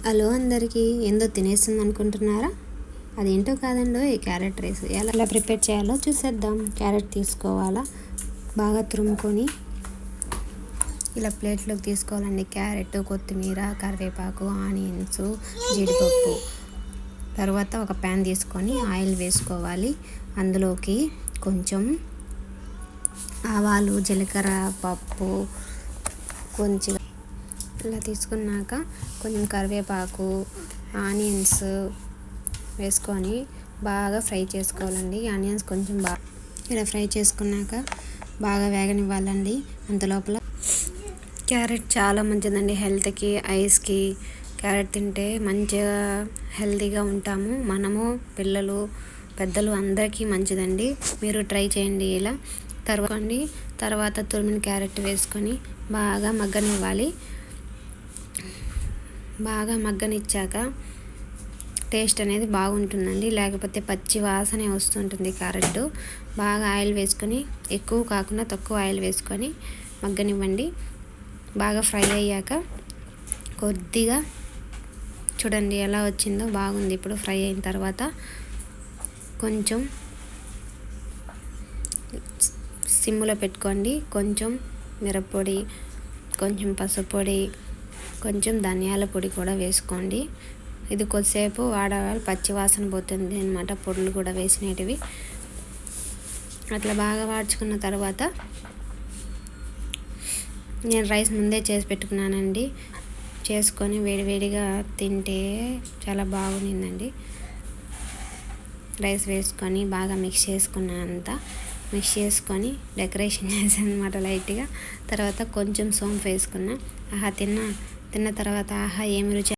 Hello అందరికీ, ఏందో తినేస్తుంది అనుకుంటున్నారా? అదేంటో కాదండో ఈ క్యారెట్ రైస్ ఎలా ప్రిపేర్ చేయాలో చూసేద్దాం. క్యారెట్ తీసుకోవాలా, బాగా తురుముకొని ఇలా ప్లేట్లోకి తీసుకోవాలండి. క్యారెట్, కొత్తిమీర, కరివేపాకు, ఆనియన్స్, జీడిపప్పు. తర్వాత ఒక ప్యాన్ తీసుకొని ఆయిల్ వేసుకోవాలి. అందులోకి కొంచెం ఆవాలు, జీలకర్ర, పప్పు కొంచెం ఇలా తీసుకున్నాక కొంచెం కరివేపాకు, ఆనియన్స్ వేసుకొని బాగా ఫ్రై చేసుకోవాలండి. ఆనియన్స్ కొంచెం బాగా ఇలా ఫ్రై చేసుకున్నాక బాగా వేగనివ్వాలండి. అంతలోపల క్యారెట్ చాలా మంచిదండి హెల్త్కి, ఐస్కి. క్యారెట్ తింటే మంచిగా హెల్తీగా ఉంటాము మనము, పిల్లలు, పెద్దలు అందరికీ మంచిదండి. మీరు ట్రై చేయండి ఇలా. తర్వాత తురిమిన క్యారెట్ వేసుకొని బాగా మగ్గనివ్వాలి. బాగా మగ్గనిచ్చాక టేస్ట్ అనేది బాగుంటుందండి, లేకపోతే పచ్చి వాసనే వస్తుంటుంది క్యారెట్. బాగా ఆయిల్ వేసుకొని, ఎక్కువ కాకుండా తక్కువ ఆయిల్ వేసుకొని మగ్గనివ్వండి. బాగా ఫ్రై అయ్యాక కొద్దిగా చూడండి ఎలా వచ్చిందో, బాగుంది. ఇప్పుడు ఫ్రై అయిన తర్వాత కొంచెం సిమ్లో పెట్టుకోండి. కొంచెం మిరప్పొడి, కొంచెం పసుపు పొడి, కొంచెం ధనియాల పొడి కూడా వేసుకోండి. ఇది కొద్దిసేపు వాడాలి, పచ్చి వాసన పోతుంది అన్నమాట, పొడులు కూడా వేసినవి. అట్లా బాగా వాడ్చుకున్న తర్వాత నేను రైస్ ముందే చేసి పెట్టుకున్నానండి. చేసుకొని వేడివేడిగా తింటే చాలా బాగుండిందండి. రైస్ వేసుకొని బాగా మిక్స్ చేసుకొని డెకరేషన్ చేసాను అనమాట లైట్గా. తర్వాత కొంచెం సోంపు వేసుకున్నా. తిన్న తర్వాత ఏమి రుచి